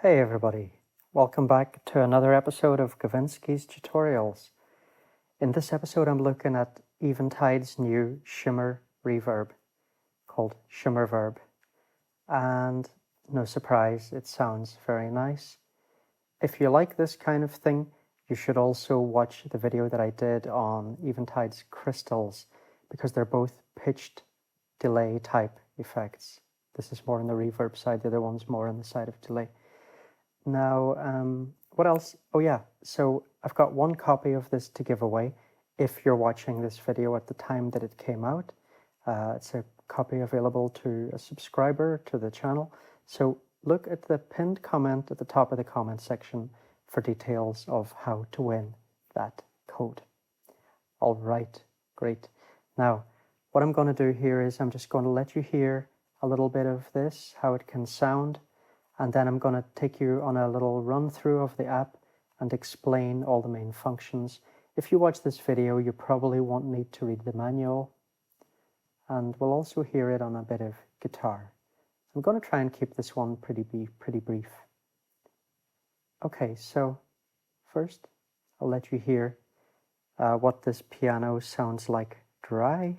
Hey everybody, welcome back to another episode of Gavinsky's Tutorials. In this episode I'm looking at Eventide's new Shimmer reverb called ShimmerVerb, and no surprise, it sounds very nice. If you like this kind of thing, you should also watch the video that I did on Eventide's crystals, because they're both pitched delay type effects. This is more on the reverb side, the other one's more on the side of delay. Now, what else? Oh yeah, so I've got one copy of this to give away if you're watching this video at the time that it came out. It's a copy available to a subscriber to the channel. So look at the pinned comment at the top of the comment section for details of how to win that code. All right, great. Now, what I'm going to do here is I'm just going to let you hear a little bit of this, how it can sound. And then I'm going to take you on a little run through of the app and explain all the main functions. If you watch this video, you probably won't need to read the manual. And we'll also hear it on a bit of guitar. I'm going to try and keep this one pretty brief. Okay, so first I'll let you hear what this piano sounds like dry.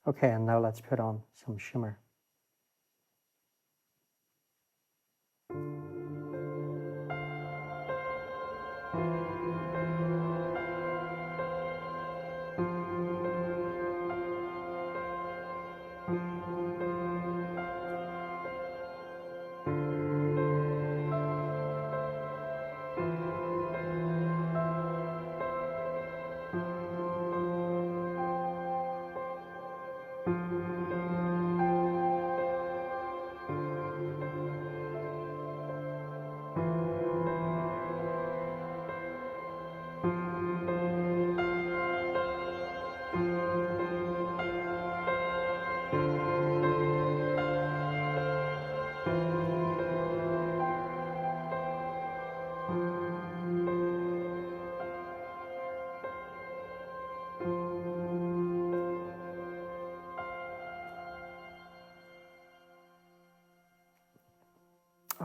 Okay, and now let's put on some shimmer.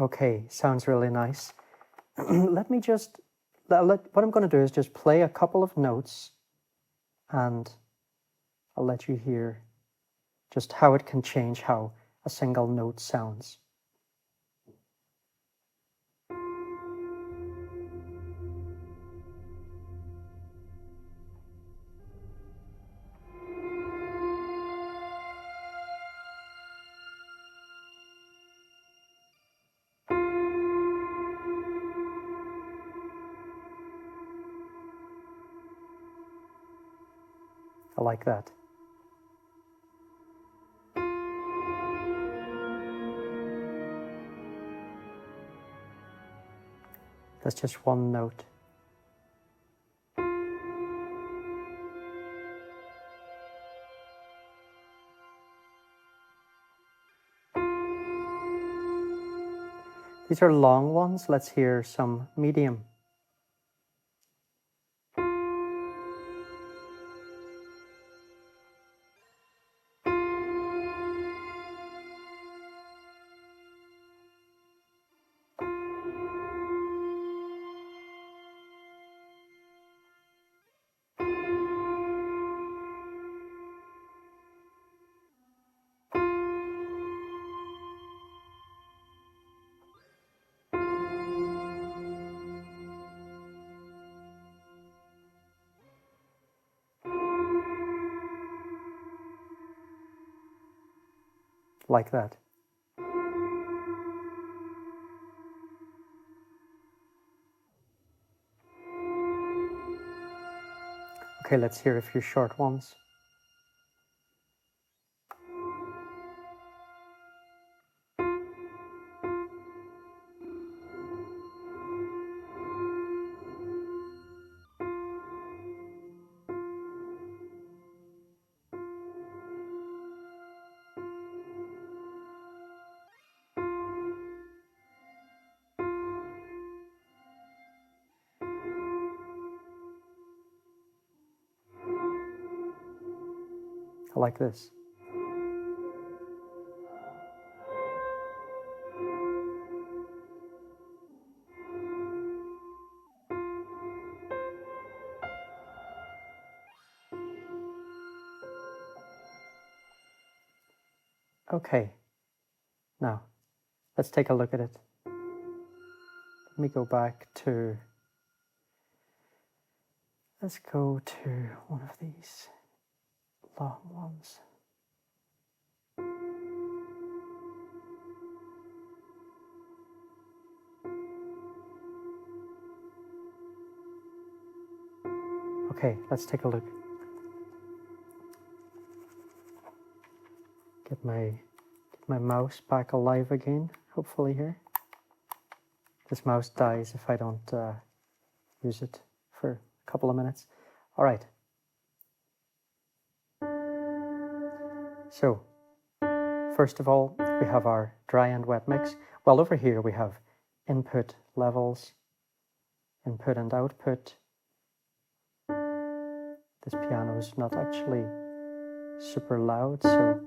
Okay, sounds really nice. Let me just, what I'm going to do is just play a couple of notes and I'll let you hear just how it can change how a single note sounds. I like that. That's just one note. These are long ones. Let's hear some medium. Like that. Okay, let's hear a few short ones. I like this. Okay, now let's take a look at it. Let me go back to, let's go to one of these long ones. Okay, let's take a look. Get my mouse back alive again, hopefully here. This mouse dies if I don't use it for a couple of minutes. All right. So, first of all, we have our dry and wet mix. Well, over here we have input levels, input and output. This piano is not actually super loud, so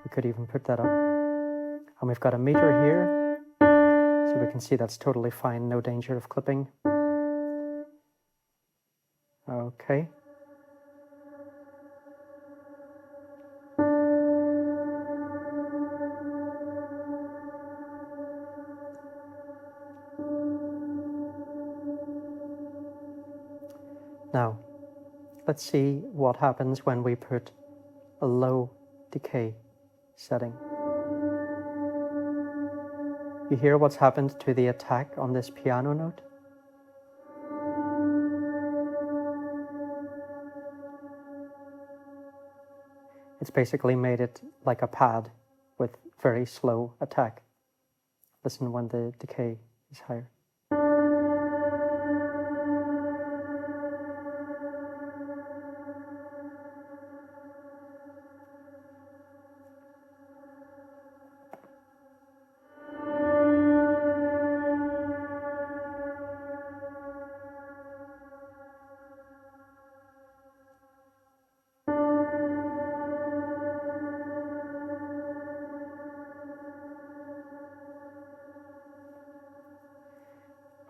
we could even put that up. And we've got a meter here, so we can see that's totally fine, no danger of clipping. Okay. Now, let's see what happens when we put a low decay setting. You hear what's happened to the attack on this piano note? It's basically made it like a pad with very slow attack. Listen when the decay is higher.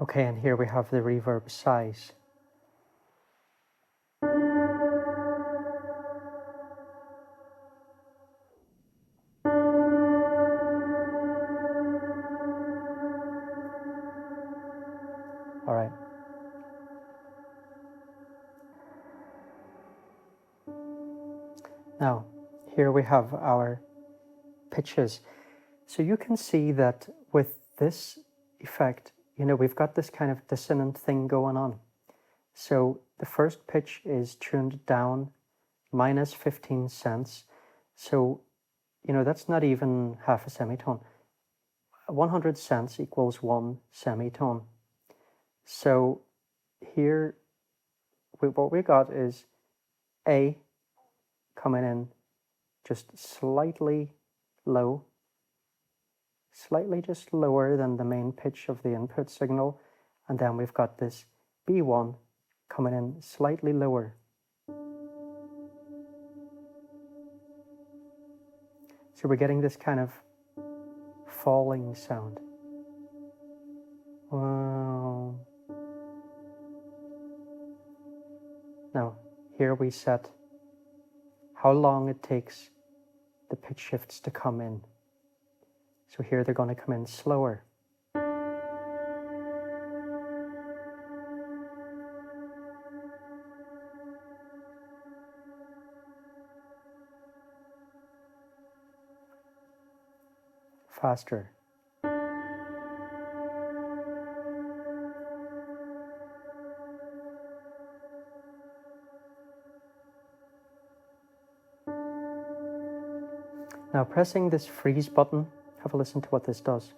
Okay, and here we have the reverb size. All right. Now, here we have our pitches. So you can see that with this effect, you know, we've got this kind of dissonant thing going on. So the first pitch is tuned down minus 15 cents. So, you know, that's not even half a semitone. 100 cents equals one semitone. So here, what we got is A coming in just slightly low, slightly just lower than the main pitch of the input signal. And then we've got this B1 coming in slightly lower. So we're getting this kind of falling sound. Wow. Now, here we set how long it takes the pitch shifts to come in. So here they're going to come in slower. Faster. Now pressing this freeze button, have a listen to what this does.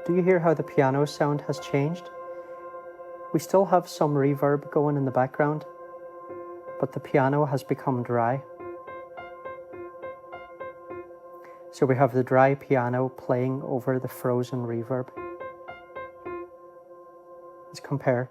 Do you hear how the piano sound has changed? We still have some reverb going in the background, but the piano has become dry. So we have the dry piano playing over the frozen reverb. Let's compare.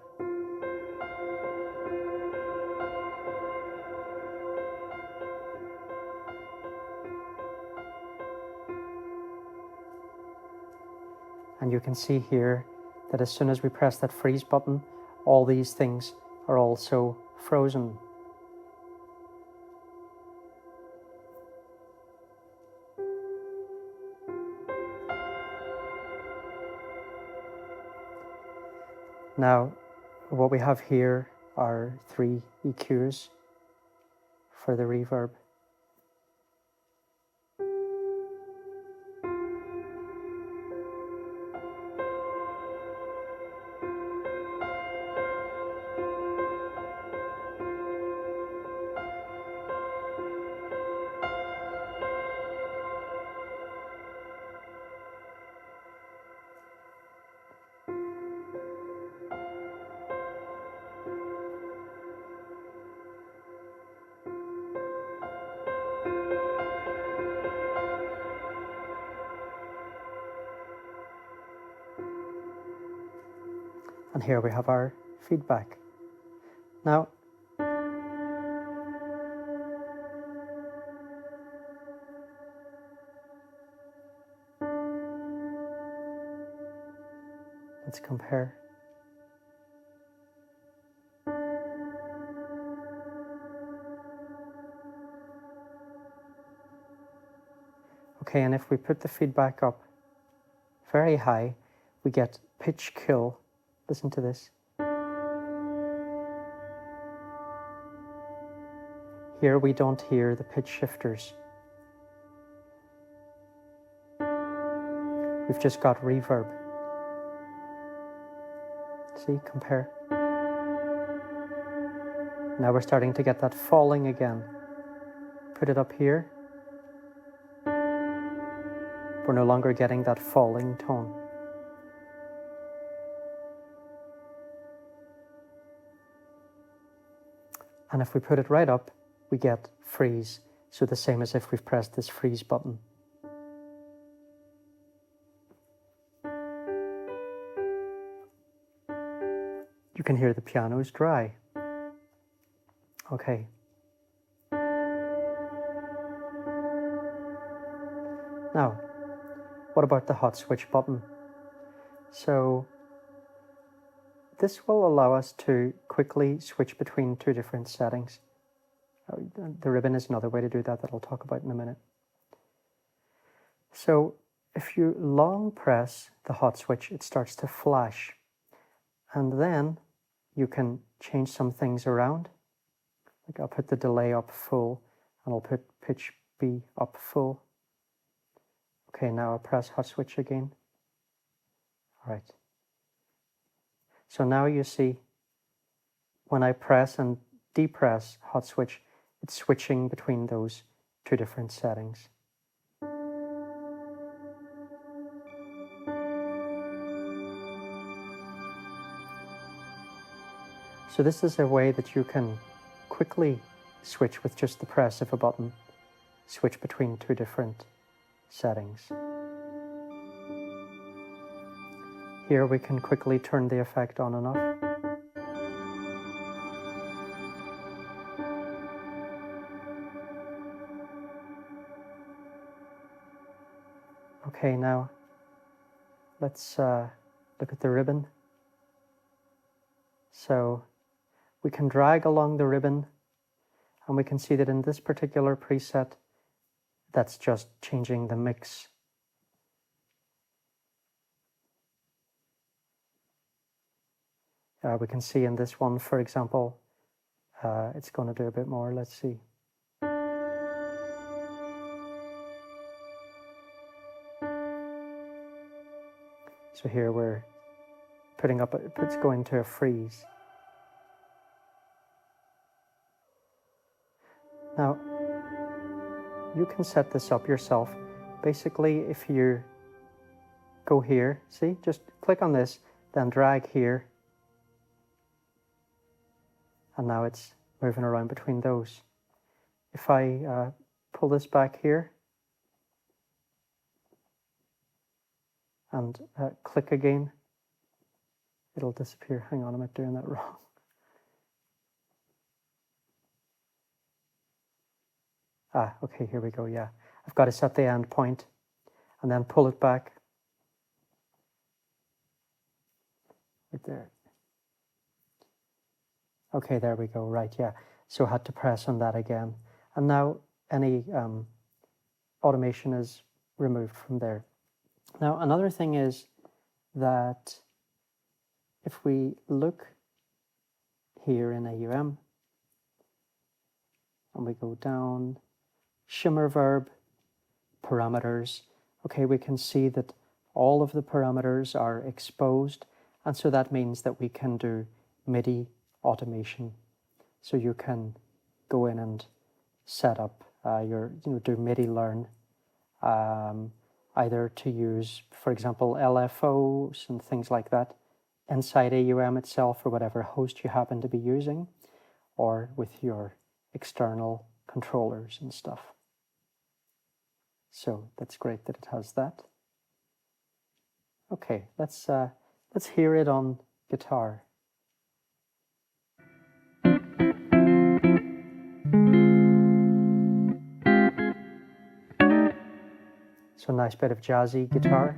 And you can see here that as soon as we press that freeze button, all these things are also frozen. Now, what we have here are 3 EQs for the reverb. And here we have our feedback. Now, let's compare. Okay, and if we put the feedback up very high, we get pitch kill. Listen to this. Here we don't hear the pitch shifters. We've just got reverb. See, compare. Now we're starting to get that falling again. Put it up here. We're no longer getting that falling tone. And if we put it right up, we get freeze. So the same as if we've pressed this freeze button. You can hear the piano is dry. Okay. Now, what about the hot switch button? So this will allow us to quickly switch between 2 different settings. The ribbon is another way to do that I'll talk about in a minute. So if you long press the hot switch, it starts to flash. And then you can change some things around. Like I'll put the delay up full, and I'll put pitch B up full. Okay, now I'll press hot switch again. All right. So now you see when I press and depress hot switch, it's switching between those 2 different settings. So this is a way that you can quickly switch with just the press of a button, switch between 2 different settings. Here we can quickly turn the effect on and off. Okay, now let's look at the ribbon. So we can drag along the ribbon, and we can see that in this particular preset, that's just changing the mix. We can see in this one, for example, it's going to do a bit more. Let's see. So here we're putting up, it's going to a freeze. Now, you can set this up yourself. Basically, if you go here, see, just click on this, then drag here, and now it's moving around between those. If I pull this back here, and click again, it'll disappear. Hang on, am I doing that wrong? Okay, here we go, yeah. I've got to set the end point and then pull it back. Right there. Okay, there we go, right, yeah. So I had to press on that again. And now any automation is removed from there. Now, another thing is that if we look here in AUM and we go down, ShimmerVerb, parameters, okay, we can see that all of the parameters are exposed, and so that means that we can do MIDI automation. So you can go in and set up do MIDI learn, either to use, for example, LFOs and things like that inside AUM itself or whatever host you happen to be using, or with your external controllers and stuff. So that's great that it has that. Okay, let's hear it on guitar. So a nice bit of jazzy guitar.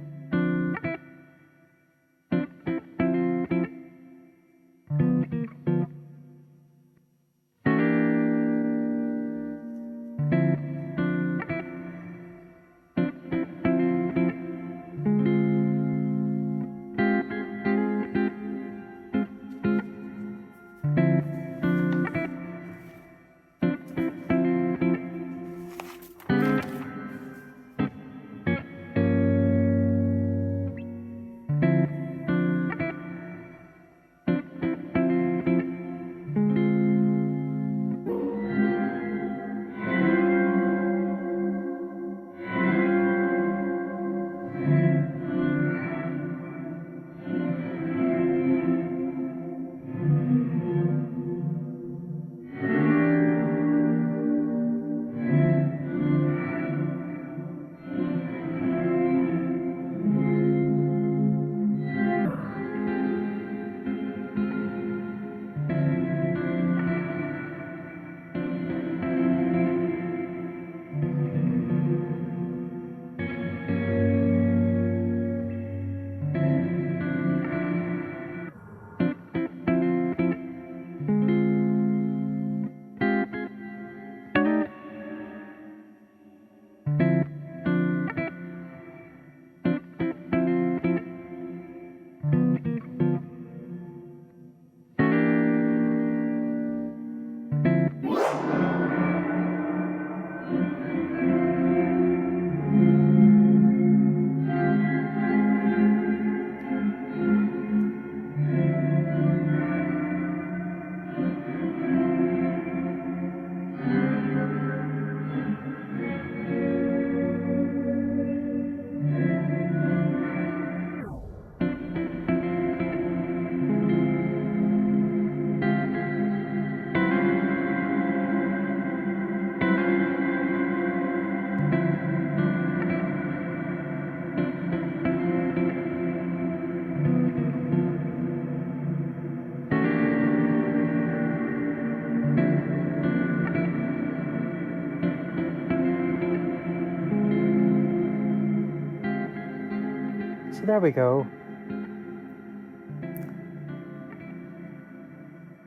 So there we go.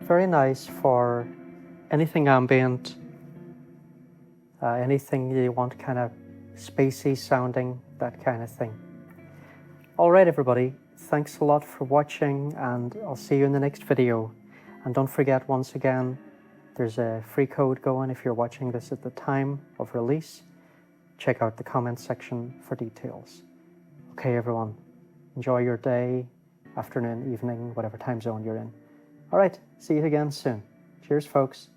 Very nice for anything ambient, anything you want kind of spacey sounding, that kind of thing. All right, everybody, thanks a lot for watching, and I'll see you in the next video. And don't forget, once again, there's a free code going if you're watching this at the time of release. Check out the comments section for details. Okay, everyone, enjoy your day, afternoon, evening, whatever time zone you're in. All right, see you again soon. Cheers, folks.